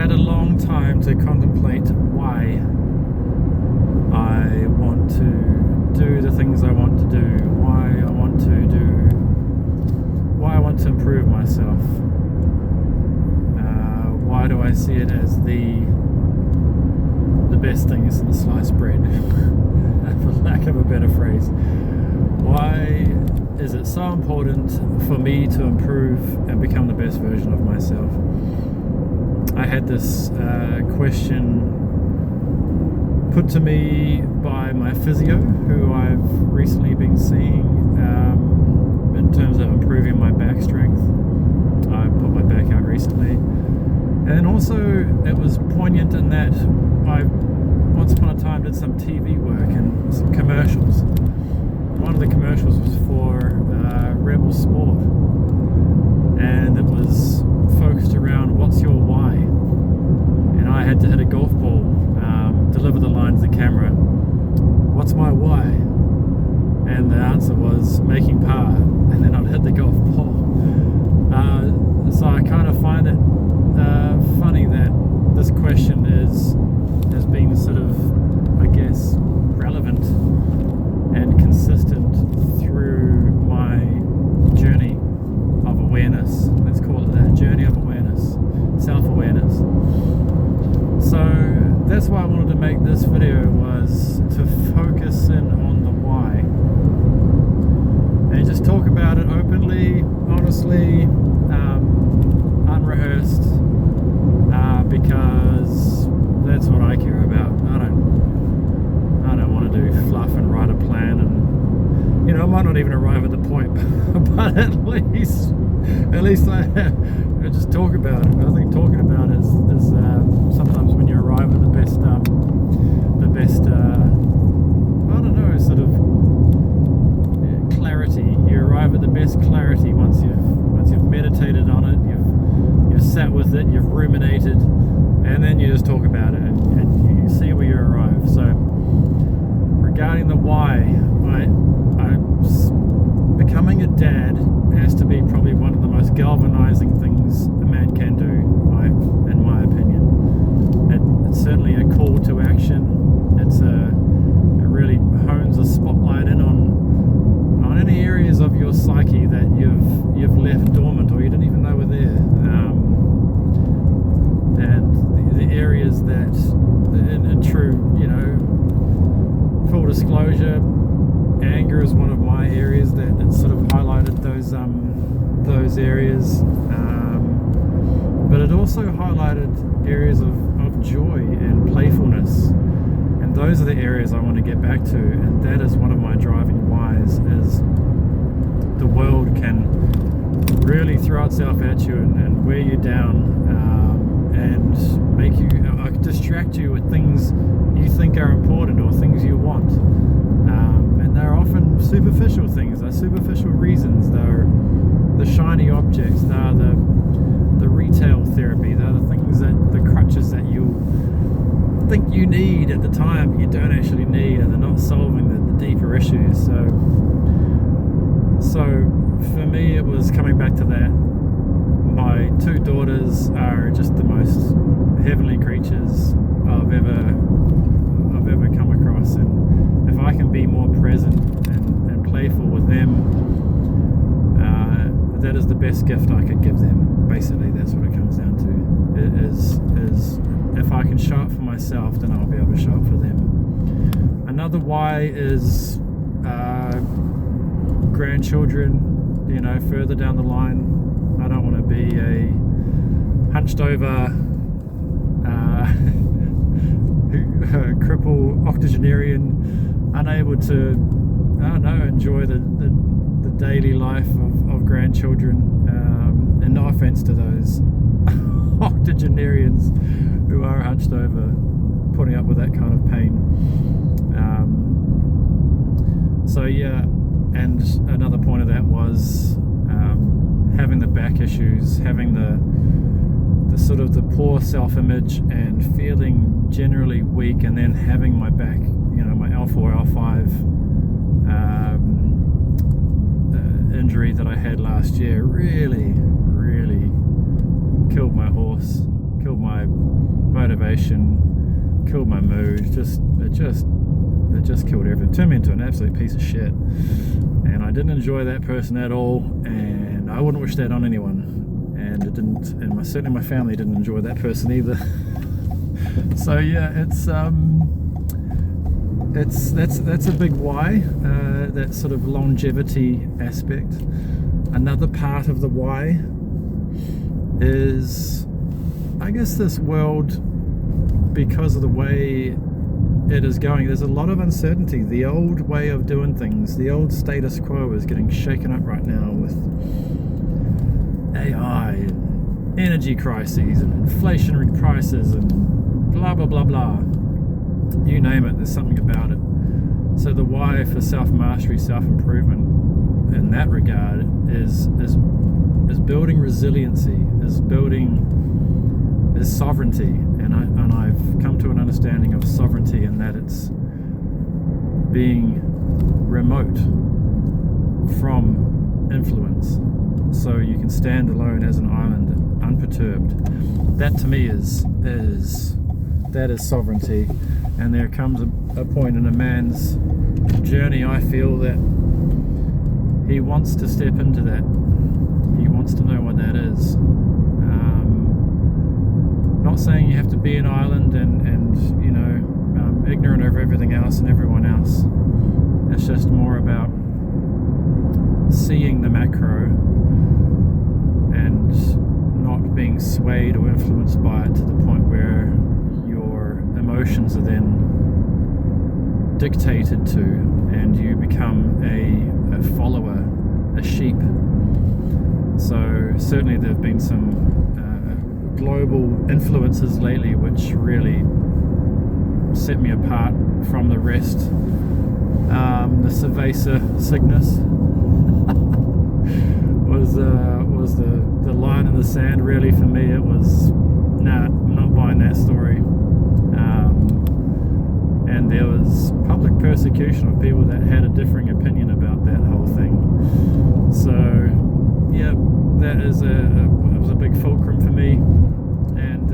had a long time to contemplate why I want to do the things I want to do, why I want to improve myself. Why do I see it as the best thing since sliced bread, for lack of a better phrase? Why is it so important for me to improve and become the best version of myself? I had this question put to me by my physio, who I've recently been seeing in terms of improving my back strength. I put my back out recently, and also it was poignant in that I once upon a time did some TV work and some commercials. One of the commercials was for Rebel Sport, and it was focused around what's your why, and I had to hit a golf ball, deliver the line to the camera, what's my why? And the answer was making par, and then I'd hit the golf ball. So I kind of find it funny that this question has been sort of, I guess, relevant and consistent through my journey of awareness. Let's call it that, journey of awareness, self-awareness. So that's why I wanted to make this video, was to focus in on the why and just talk about it openly, honestly, unrehearsed, because that's what I care about. I don't want to do fluff and write a plan, and I might not even arrive at the point, but at least I just talk about it. I think talking about it is sometimes when you arrive at the best I don't know, sort of clarity. You arrive at the best clarity once you've meditated on it, you've sat with it, you've ruminated, and then you just talk about it and you see where you arrive. So regarding the why, becoming a dad has to be probably one of the most galvanizing things a man can do, in my opinion. It's certainly a call to action. It really hones a spotlight in on any areas of your psyche that you've left dormant, or you didn't even know were there, and the areas that, in true, full disclosure, anger is one of my areas that it sort of highlighted those areas, but it also highlighted areas of joy and playfulness, and those are the areas I want to get back to. And that is one of my driving whys, is the world can really throw itself at you and wear you down, and make you distract you with things you think are important or things you want. And they're often superficial things, they're superficial reasons, they're the shiny objects, they're the retail therapy, they're the things the crutches that you think you need at the time, you don't actually need, and they're not solving the deeper issues. So for me, it was coming back to that. My two daughters are just the most heavenly creatures I've ever come across, and if I can be more present and playful with them, that is the best gift I could give them. Basically, that's what it comes down to. Is if I can show up for myself, then I'll be able to show up for them. Another why is grandchildren. Further down the line, I don't want to be a hunched over cripple octogenarian, unable to, enjoy the daily life of grandchildren. And no offense to those octogenarians who are hunched over, putting up with that kind of pain. So yeah, and another point of that was having the back issues, having the sort of the poor self-image and feeling generally weak, and then having my back, my L4, L5 injury that I had last year really killed my horse, killed my my motivation, killed my mood. It just killed everything. Turned me into an absolute piece of shit. And I didn't enjoy that person at all, and I wouldn't wish that on anyone. And it didn't, and certainly my family didn't enjoy that person either. So yeah, that's a big why, that sort of longevity aspect. Another part of the why is, I guess, this world, because of the way it is going, there's a lot of uncertainty. The old way of doing things, the old status quo, is getting shaken up right now with AI and energy crises and inflationary prices and blah blah blah blah. You name it, there's something about it. So the why for self-mastery, self-improvement in that regard is building resiliency, is sovereignty, and I've come to an understanding of sovereignty in that it's being remote from influence, so you can stand alone as an island, unperturbed. That to me is sovereignty. And there comes a point in a man's journey, I feel, that he wants to step into that. He wants to know what that is. Not saying you have to be an island and you know, ignorant of everything else and everyone else. It's just more about seeing the macro and not being swayed or influenced by it to the point where your emotions are then dictated to and you become a follower, a sheep. So certainly there have been some global influences lately which really set me apart from the rest. The cerveza Cygnus was the line in the sand really for me. It was, nah, I'm not buying that story. And there was public persecution of people that had a differing opinion about that whole thing. So yeah, it was a big fulcrum for me, and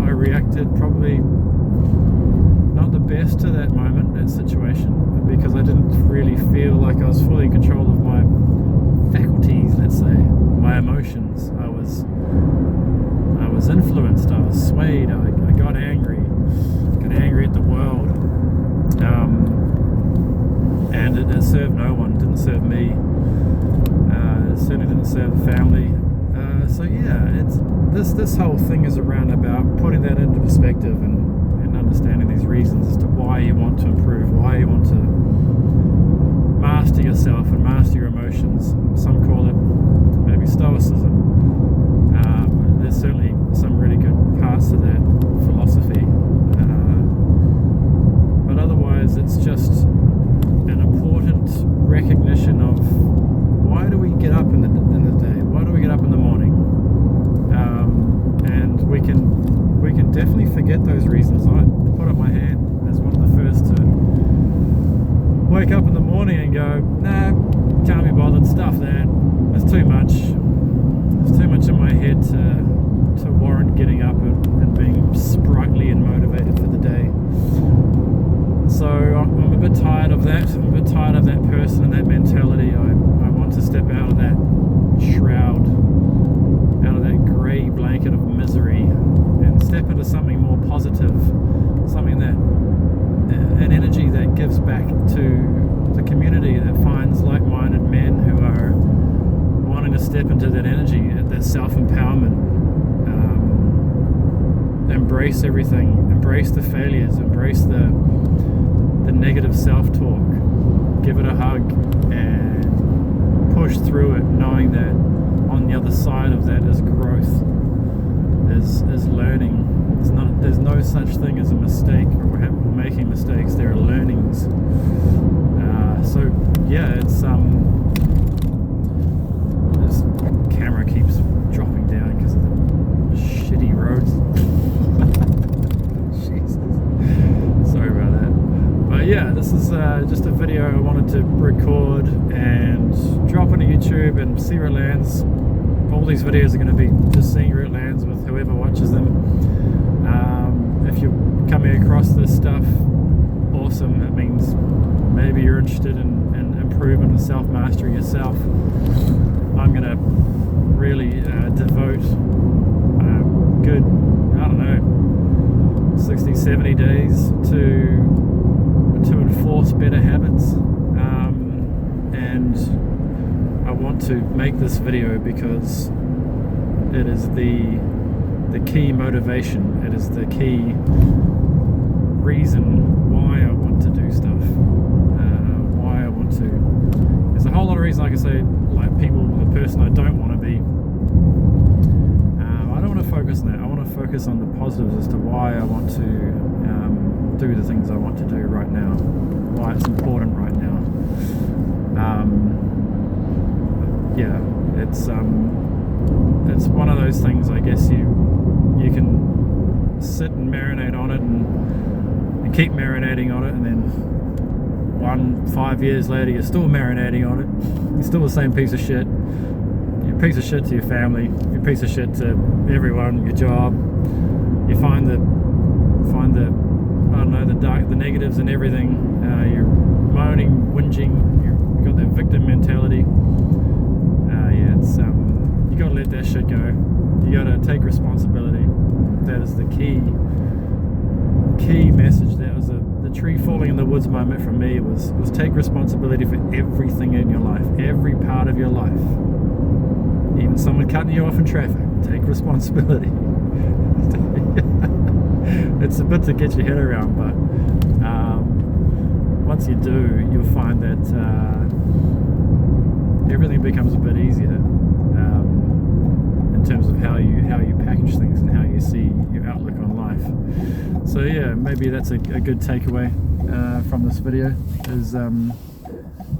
I reacted probably not the best to that moment, that situation, because I didn't really feel like I was fully in control of my faculties, let's say, my emotions. I was influenced, I was swayed, I got angry at the world, and it served no one, didn't serve me, it certainly didn't serve the family. So yeah, it's this whole thing is around about putting that into perspective and understanding these reasons as to why you want to improve, why you want to master yourself and master your emotions. Some call it maybe stoicism. There's certainly some really good parts to that philosophy, but otherwise it's just an important recognition of why do we get up in the day, why do we get up in the morning, and we can definitely forget those reasons. I put up my hand as one of the first to wake up in the morning and go, nah, can't be bothered, stuff that, it's too much in my head to warrant getting up and being sprightly and motivated for the day. So I'm a bit tired of that. I'm a bit tired of that person and that mentality. I want to step out of that shroud, out of that grey blanket of misery, and step into something more positive, something that, an energy that gives back to the community, that finds like-minded men who are wanting to step into that energy, that self-empowerment, embrace everything, embrace the failures, embrace the negative self-talk, give it a hug and push through it, knowing that on the other side of that is growth, is learning. There's no such thing as a mistake or making mistakes. There are learnings. So yeah, it's this camera keeps dropping down because of the shitty roads. Jesus, sorry about that. But yeah, this is just a video I wanted to record and drop onto YouTube and see where it lands. All these videos are going to be just seeing where it lands with whoever watches them. if you're coming across this stuff, awesome. It means maybe you're interested in improving and self-mastery yourself. I'm going to really devote good, I don't know, 60, 70 days to enforce better habits. And I want to make this video because it is the key motivation. It is the key reason why I want to do stuff. Why I want to. There's a whole lot of reasons, like I say, like the person I don't want to be. I don't want to focus on that. I want to focus on the positives as to why I want to do the things I want to do right now. Why it's important right now. Yeah, it's one of those things. I guess you can sit and marinate on it and keep marinating on it, and then 5 years later you're still marinating on it. You're still the same piece of shit. You're a piece of shit to your family. You're a piece of shit to everyone. Your job. You find the I don't know, the negatives and everything. You're moaning, whinging. You've got that victim mentality. Yeah, it's you got to let that shit go. You got to take responsibility. That is the key message. That was the tree falling in the woods moment for me. Was take responsibility for everything in your life, every part of your life. Even someone cutting you off in traffic, take responsibility. It's a bit to get your head around, but once you do, you'll find that everything becomes a bit easier in terms of how you package things and how you see your outlook on life. So yeah, maybe that's a good takeaway from this video is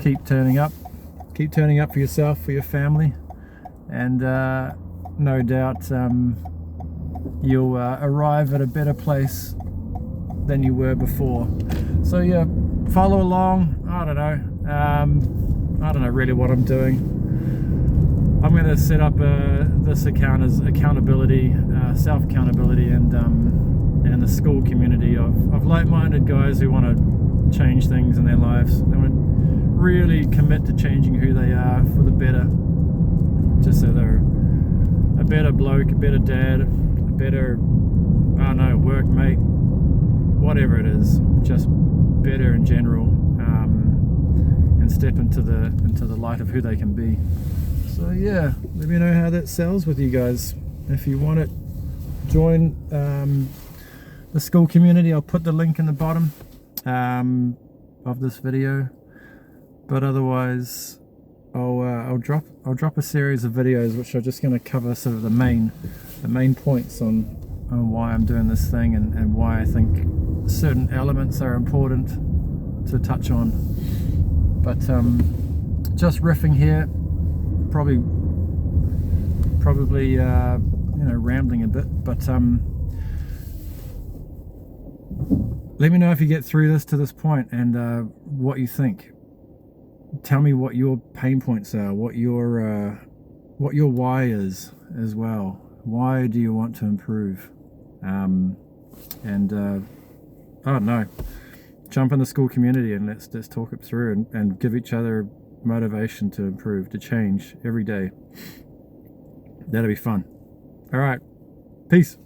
keep turning up for yourself, for your family, and no doubt you'll arrive at a better place than you were before. So yeah, follow along. I don't know really what I'm doing. I'm going to set up this account as accountability, self-accountability, and the school community of like-minded guys who want to change things in their lives. They want to really commit to changing who they are for the better, just so they're a better bloke, a better dad, a better, I don't know, workmate, whatever it is, just better in general, and step into the light of who they can be. So yeah, let me know how that sells with you guys. If you want it, join the school community. I'll put the link in the bottom of this video, but otherwise I'll drop a series of videos which are just going to cover sort of the main points on why I'm doing this thing and why I think certain elements are important to touch on. But just riffing here, probably rambling a bit, but let me know if you get through this to this point and what you think. Tell me what your pain points are, what your why is as well. Why do you want to improve? I don't know, jump in the school community and let's talk it through and give each other motivation to improve, to change every day. That'll be fun. All right, peace.